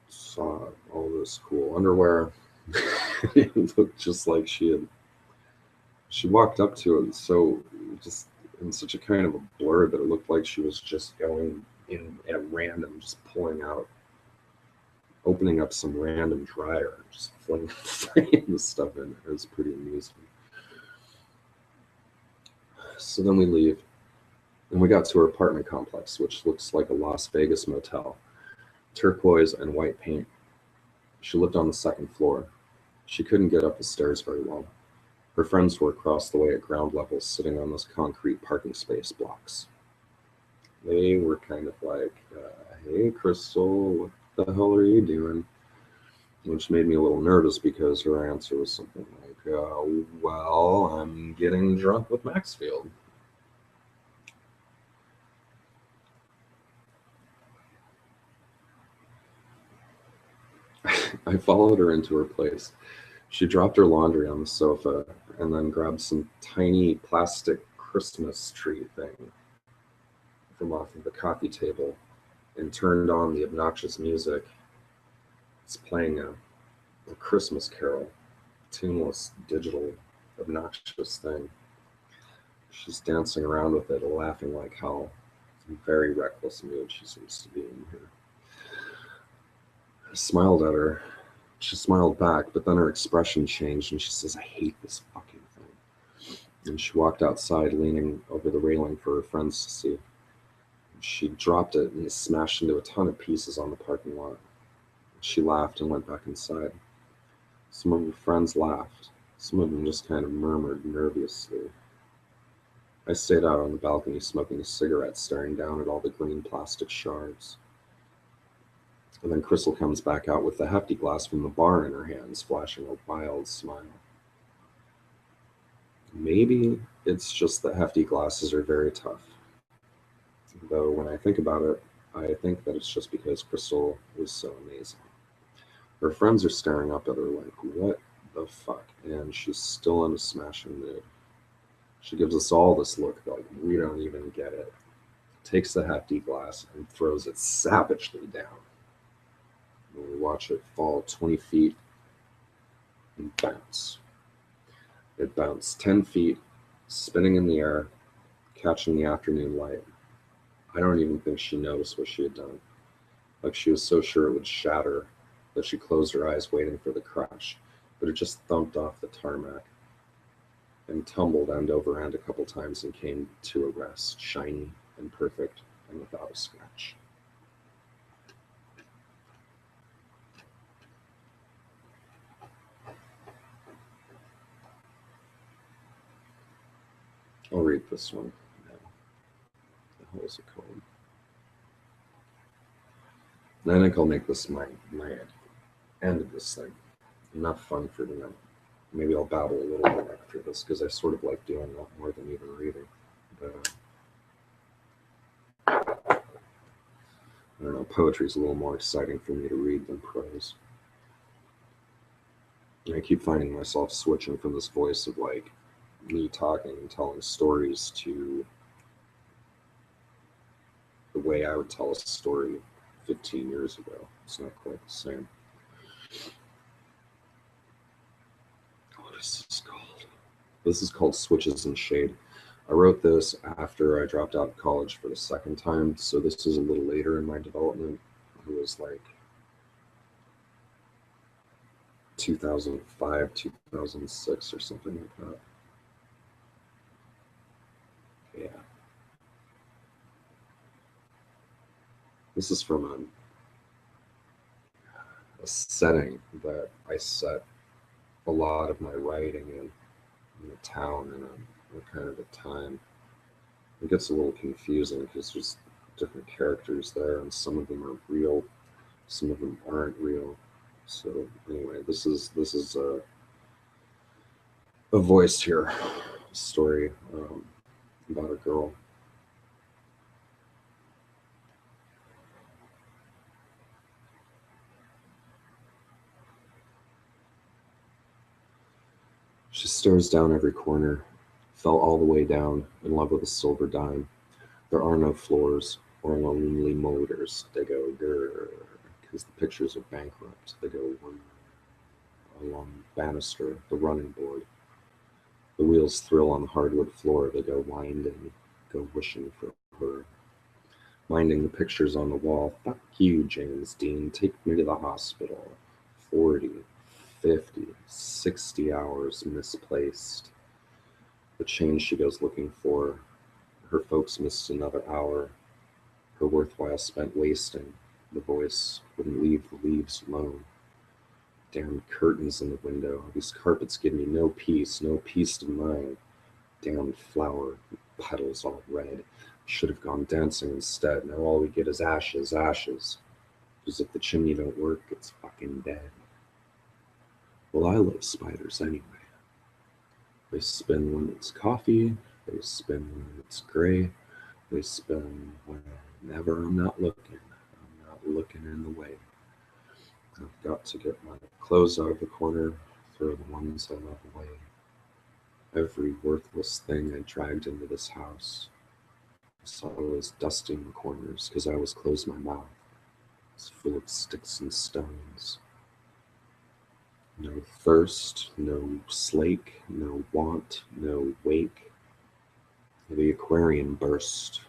saw all this cool underwear. It looked just like she walked up to it so just in such a kind of a blur that it looked like she was just going in at random, just pulling out, opening up some random dryer, and just flinging the stuff in. It was pretty amusing. So then we leave, and we got to her apartment complex, which looks like a Las Vegas motel. Turquoise and white paint. She lived on the second floor. She couldn't get up the stairs very well. Her friends were across the way at ground level, sitting on those concrete parking space blocks. They were kind of like, hey, Crystal, what the hell are you doing? Which made me a little nervous because her answer was something like, well, I'm getting drunk with Maxfield. I followed her into her place. She dropped her laundry on the sofa and then grabbed some tiny plastic Christmas tree thing from off of the coffee table and turned on the obnoxious music. It's playing a Christmas carol, tuneless, digital, obnoxious thing. She's dancing around with it, laughing like hell. It's a very reckless mood she seems to be in here. I smiled at her. She smiled back, but then her expression changed and she says, I hate this fucking thing. And she walked outside, leaning over the railing for her friends to see. She dropped it and it smashed into a ton of pieces on the parking lot. She laughed and went back inside. Some of her friends laughed. Some of them just kind of murmured nervously. I stayed out on the balcony smoking a cigarette, staring down at all the green plastic shards. And then Crystal comes back out with the hefty glass from the bar in her hands, flashing a wild smile. Maybe it's just that hefty glasses are very tough. Though when I think about it, I think that it's just because Crystal was so amazing. Her friends are staring up at her like, what the fuck? And she's still in a smashing mood. She gives us all this look like we don't even get it. Takes the hefty glass and throws it savagely down. And we watch it fall 20 feet and bounce. It bounced 10 feet, spinning in the air, catching the afternoon light. I don't even think she noticed what she had done. Like she was so sure it would shatter that she closed her eyes waiting for the crash, but it just thumped off the tarmac and tumbled end over end a couple times and came to a rest, shiny and perfect and without a scratch. I'll read this one now. The hell is it called? And I think I'll make this my end of this thing. Enough fun for tonight. Maybe I'll babble a little bit after this because I sort of like doing that more than even reading. But I don't know, poetry is a little more exciting for me to read than prose. And I keep finding myself switching from this voice of like me talking and telling stories to the way I would tell a story 15 years ago. It's not quite the same. What is this called? This is called Switches and Shade. I wrote this after I dropped out of college for the second time, so this is a little later in my development. It was like 2005, 2006 or something like that. Yeah. This is from a setting that I set a lot of my writing in a town and a kind of a time. It gets a little confusing because there's different characters there, and some of them are real, some of them aren't real. So anyway, this is a voice here, a story about a girl. She stares down every corner, fell all the way down, in love with a silver dime. There are no floors or lonely motors. They go grrr, because the pictures are bankrupt. They go one along the banister, the running board. The wheels thrill on the hardwood floor. They go winding, go wishing for her. Minding the pictures on the wall. Fuck you, James Dean. Take me to the hospital. 40, 50, 60 hours misplaced. The change she goes looking for. Her folks missed another hour. Her worthwhile spent wasting. The voice wouldn't leave the leaves alone. Damn curtains in the window. These carpets give me no peace of mind. Damn flower petals all red. Should have gone dancing instead. Now all we get is ashes, ashes. Because if the chimney don't work, it's fucking dead. Well, I love spiders anyway. They spin when it's coffee. They spin when it's gray. They spin whenever I'm not looking. I'm not looking in the way. I've got to get my clothes out of the corner, throw the ones I love away. Every worthless thing I dragged into this house. So I was dusting the corners because I always closed my mouth. It's full of sticks and stones. No thirst, no slake, no want, no wake. The aquarium burst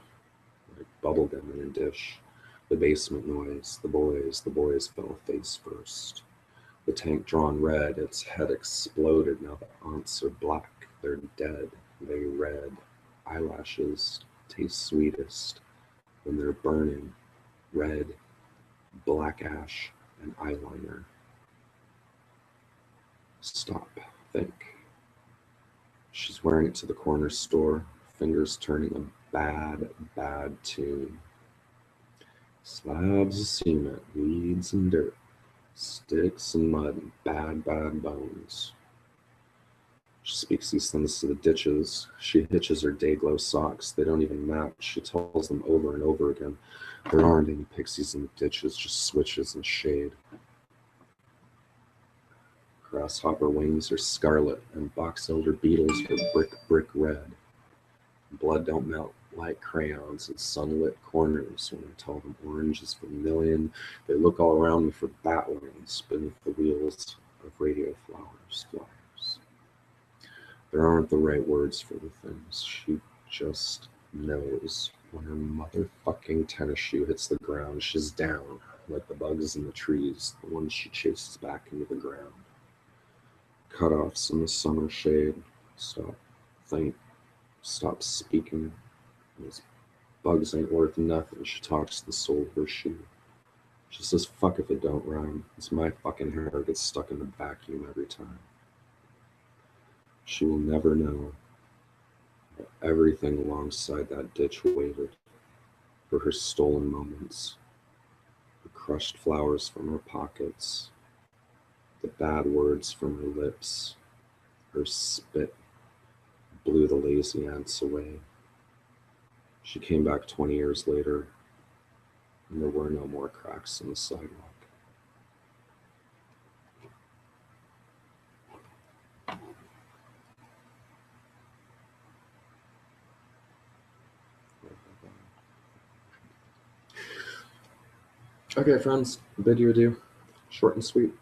like bubblegum in a dish. The basement noise, the boys fell face first. The tank drawn red, its head exploded. Now the aunts are black, they're dead. They red. Eyelashes taste sweetest when they're burning. Red, black ash, and eyeliner. Stop, think. She's wearing it to the corner store, fingers turning a bad, bad tune. Slabs of cement, weeds and dirt, sticks and mud, and bad, bad bones. She speaks these things to the ditches. She hitches her Dayglow socks. They don't even match. She tells them over and over again. There aren't any pixies in the ditches, just switches and shade. Grasshopper wings are scarlet, and box elder beetles are brick red. Blood don't melt like crayons in sunlit corners when I tell them orange is vermilion. They look all around me for bat wings beneath the wheels of radio flyers. There aren't the right words for the things. She just knows when her motherfucking tennis shoe hits the ground, she's down, like the bugs in the trees, the ones she chases back into the ground. Cutoffs in the summer shade. Stop, think, stop speaking. These bugs ain't worth nothing. She talks to the sole of her shoe. She says, fuck if it don't rhyme. It's my fucking hair gets stuck in the vacuum every time. She will never know that everything alongside that ditch waited for her stolen moments, the crushed flowers from her pockets, the bad words from her lips, her spit blew the lazy ants away. She came back 20 years later, and there were no more cracks in the sidewalk. Okay, friends, bid you adieu. Short and sweet.